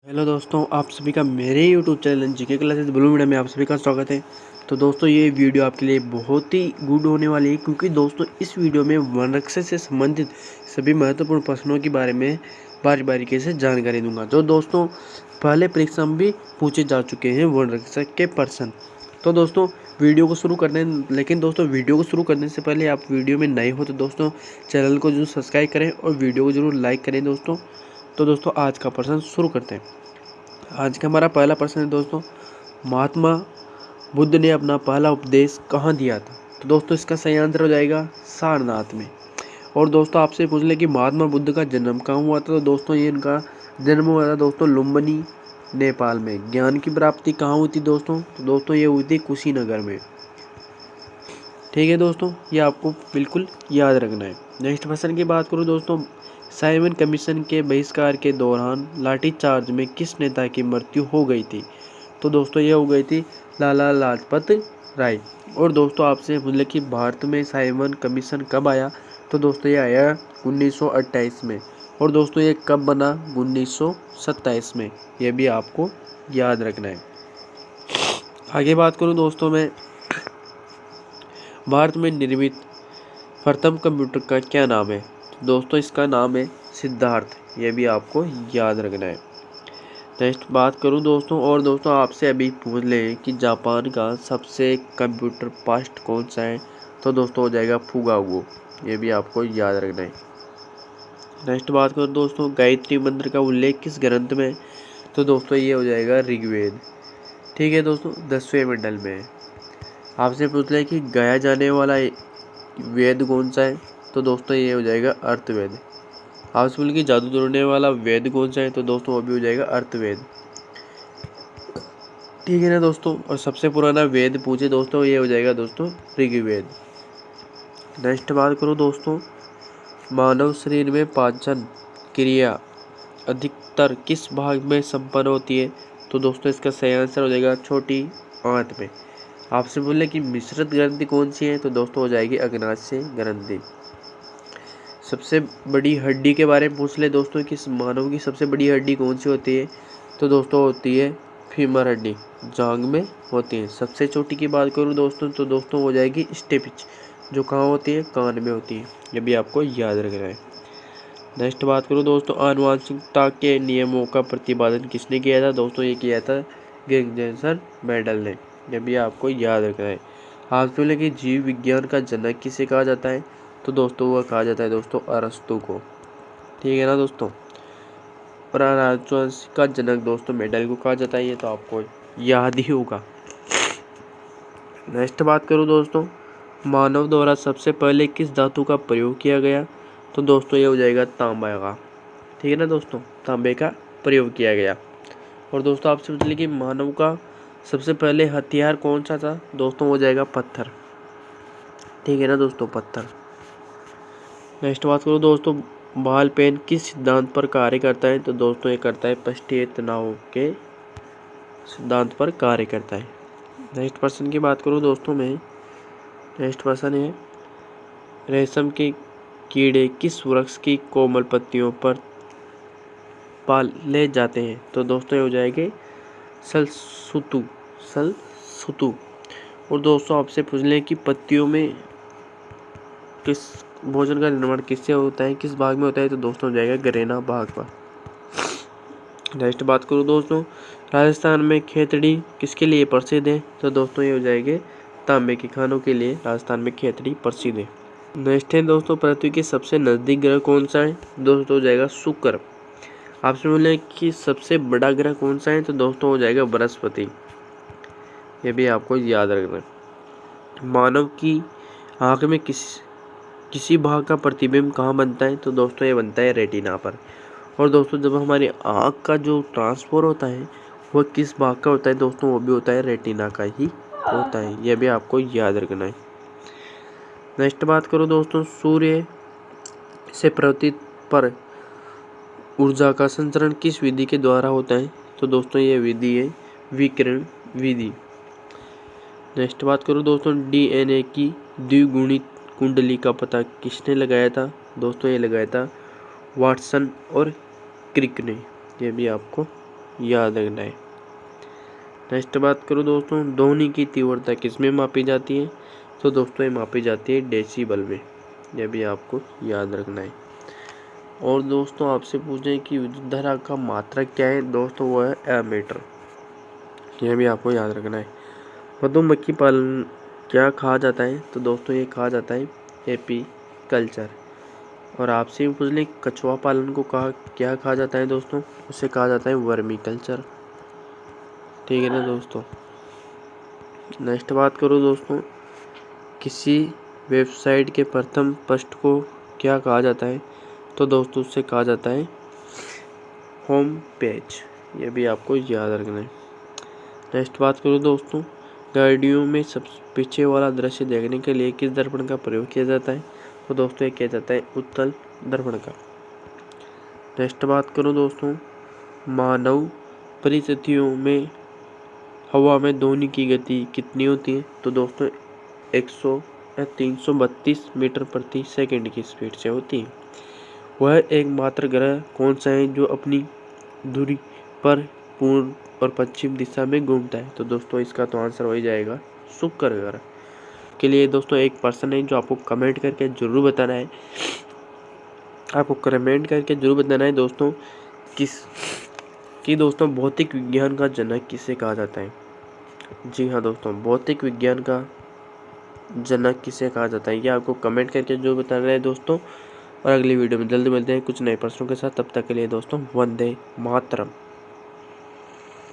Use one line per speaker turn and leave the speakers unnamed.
Hello दोस्तों, आप सभी का मेरे YouTube channel GK classes blue media में आप सभी का स्वागत है। तो दोस्तों, ये वीडियो आपके लिए बहुत ही गुड होने वाली है, क्योंकि दोस्तों इस वीडियो में वनरक्षक से संबंधित सभी महत्वपूर्ण प्रश्नों के बारे में बारीकी से जानकारी दूंगा, जो दोस्तों पहले परीक्षा में भी पूछे जा चुके हैं वनरक्षक के प्रश्न। तो दोस्तों वीडियो को शुरू करने लेकिन दोस्तों वीडियो को शुरू करने से पहले आप वीडियो में नए हो तो दोस्तों चैनल को जरूर सब्सक्राइब करें और वीडियो को जरूर लाइक करें दोस्तों। तो दोस्तों आज का प्रश्न शुरू करते हैं। आज का हमारा पहला प्रश्न है दोस्तों, महात्मा बुद्ध ने अपना पहला उपदेश कहाँ दिया था? तो दोस्तों इसका सही आंसर हो जाएगा सारनाथ में। और दोस्तों आपसे पूछ ले कि महात्मा बुद्ध का जन्म कहाँ हुआ था? तो दोस्तों ये इनका जन्म हुआ था दोस्तों लुम्बिनी, नेपाल में। ज्ञान की प्राप्ति कहाँ हुई थी दोस्तों? तो दोस्तों ये हुई थी कुशीनगर में। ठीक है दोस्तों, ये आपको बिल्कुल याद रखना है। नेक्स्ट प्रश्न की बात करूँ दोस्तों, साइमन कमीशन के बहिष्कार के दौरान लाठीचार्ज में किस नेता की मृत्यु हो गई थी? तो दोस्तों ये हो गई थी लाला लाजपत राय। और दोस्तों आपसे पूछले कि भारत में साइमन कमीशन कब आया? तो दोस्तों ये आया 1928 में। और दोस्तों ये कब बना? 1927 में। ये भी आपको याद रखना है। आगे बात करूँ दोस्तों मैं, भारत में निर्मित प्रथम कंप्यूटर का क्या नाम है? तो दोस्तों इसका नाम है सिद्धार्थ। ये भी आपको याद रखना है। नेक्स्ट बात करूं दोस्तों, और दोस्तों आपसे अभी पूछ लें कि जापान का सबसे कंप्यूटर फास्ट कौन सा है? तो दोस्तों हो जाएगा फुगाओ। ये भी आपको याद रखना है। नेक्स्ट बात करूं दोस्तों, गायत्री मंत्र का उल्लेख किस ग्रंथ में है? तो दोस्तों ये हो जाएगा ऋग्वेद। ठीक है दोस्तों, 10वें मंडल में है। आपसे पूछ लें कि गाया जाने वाला वेद कौन सा है? तो दोस्तों ये हो जाएगा अर्थवेद। आपसे बोले कि जादू तोड़ने वाला वेद कौन सा है? तो दोस्तों वो भी हो जाएगा अर्थवेद। ठीक है ना दोस्तों, और सबसे पुराना वेद पूछे दोस्तों ये हो जाएगा दोस्तों ऋग्वेद। नेक्स्ट बात करूँ दोस्तों, मानव शरीर में पाचन क्रिया अधिकतर किस भाग में संपन्न होती है? तो दोस्तों इसका सही आंसर हो जाएगा छोटी आंत में। आपसे बोले कि मिश्रित ग्रंथि कौन सी है? तो दोस्तों हो जाएगी अग्नाशय ग्रंथि। सबसे बड़ी हड्डी के बारे में पूछ ले दोस्तों कि मानव की सबसे बड़ी हड्डी कौन सी होती है? तो दोस्तों होती है फीमर हड्डी, जांघ में होती है। सबसे छोटी की बात करूं दोस्तों तो दोस्तों हो जाएगी स्टेपिच, जो कहाँ होती है? कान में होती है। ये भी आपको याद रखना है। नेक्स्ट बात करूं दोस्तों, आनुवंशिकता के नियमों का प्रतिपादन किसने किया था? दोस्तों ये किया था गेल्सन मेंडल ने। ये भी आपको याद रखना है। आप बोले कि जीव विज्ञान का जनक किसे कहा जाता है? तो दोस्तों वह कहा जाता है दोस्तों अरस्तु को। ठीक है ना दोस्तों, राजवंश का जनक दोस्तों मेंडल को कहा जाता है। ये तो आपको याद ही होगा। नेक्स्ट बात करूं दोस्तों, मानव द्वारा सबसे पहले किस धातु का प्रयोग किया गया? तो दोस्तों ये हो जाएगा तांबा का। ठीक है ना दोस्तों, तांबे का प्रयोग किया गया। और दोस्तों आपसे पूछ लिया कि मानव का सबसे पहले हथियार कौन सा था? दोस्तों हो जाएगा पत्थर। ठीक है ना दोस्तों, पत्थर। नेक्स्ट बात करो दोस्तों, बॉल पेन किस सिद्धांत पर कार्य करता है? तो दोस्तों ये करता है पृष्ठीय तनाव के सिद्धांत पर कार्य करता है। नेक्स्ट प्रश्न की बात करूँ दोस्तों मैं, नेक्स्ट प्रश्न है, रेशम के कीड़े किस वृक्ष की कोमल पत्तियों पर पाले जाते हैं? तो दोस्तों ये हो जाएंगे सलसुतु। और दोस्तों आपसे पूछ लें कि पत्तियों में किस भोजन का निर्माण किससे होता है, किस भाग में होता है? तो दोस्तों हो जाएगा गरेना भाग पर। नेक्स्ट बात करूँ दोस्तों, राजस्थान में खेतड़ी किसके लिए प्रसिद्ध है? तो दोस्तों ये हो जाएंगे तांबे के खानों के लिए राजस्थान में खेतड़ी प्रसिद्ध है। नेक्स्ट है दोस्तों, पृथ्वी के सबसे नजदीक ग्रह कौन सा है? दोस्तों हो जाएगा शुक्र। आपसे बोले कि सबसे बड़ा ग्रह कौन सा है? तो दोस्तों हो जाएगा बृहस्पति। ये भी आपको याद रखना है। मानव की आंख में किसी भाग का प्रतिबिंब कहाँ बनता है? तो दोस्तों ये बनता है रेटिना पर। और दोस्तों जब हमारी आँख का जो ट्रांसफर होता है वह किस भाग का होता है? दोस्तों वो भी होता है रेटिना का ही होता है। यह भी आपको याद रखना है। नेक्स्ट बात करो दोस्तों, सूर्य से पृथ्वी पर ऊर्जा का संचरण किस विधि के द्वारा होता है? तो दोस्तों ये विधि है विकिरण विधि। नेक्स्ट बात करो दोस्तों, डीएनए की द्विगुणित कुंडली का पता किसने लगाया था? दोस्तों ये लगाया था वाटसन और क्रिक ने। ये भी आपको याद रखना है। नेक्स्ट बात करूँ दोस्तों, ध्वनि की तीव्रता किस में मापी जाती है? तो दोस्तों ये मापी जाती है डेसिबल में, यह भी आपको याद रखना है। और दोस्तों आपसे पूछें कि विद्युत धारा का मात्रक क्या है? दोस्तों वो है एमीटर, यह भी आपको याद रखना है। मधुमक्खी पालन क्या कहा जाता है? तो दोस्तों ये कहा जाता है एपीकल्चर। और आपसे भी पूछ लें कछुआ पालन को क्या कहा जाता है? दोस्तों उसे कहा जाता है वर्मी कल्चर। ठीक है ना दोस्तों। नेक्स्ट बात करो दोस्तों, किसी वेबसाइट के प्रथम पृष्ठ को क्या कहा जाता है? तो दोस्तों उससे कहा जाता है होम पेज, ये भी आपको याद रखना है। नेक्स्ट बात करो दोस्तों, गाड़ियों में सबसे पीछे वाला दृश्य देखने के लिए किस दर्पण का प्रयोग किया जाता है? तो दोस्तों ये किया जाता है उत्तल दर्पण का। नेक्स्ट बात करो दोस्तों, मानव परिस्थितियों में हवा में ध्वनि की गति कितनी होती है? तो दोस्तों 332 मीटर प्रति सेकंड की स्पीड से होती है। वह एकमात्र ग्रह कौन सा है जो अपनी दूरी पर पूर्व और पश्चिम दिशा में घूमता है? तो दोस्तों इसका तो आंसर हो जाएगा शुक्र ग्रह। के लिए दोस्तों एक पर्सन है जो आपको कमेंट करके जरूर बताना है, दोस्तों दोस्तों भौतिक विज्ञान का जनक किसे कहा जाता है? जी हाँ दोस्तों, भौतिक विज्ञान का जनक किसे कहा जाता है, ये आपको कमेंट करके जो बताना है दोस्तों। और अगली वीडियो में जल्दी मिलते हैं कुछ नए प्रश्नों के साथ, तब तक के लिए दोस्तों वंदे मातरम।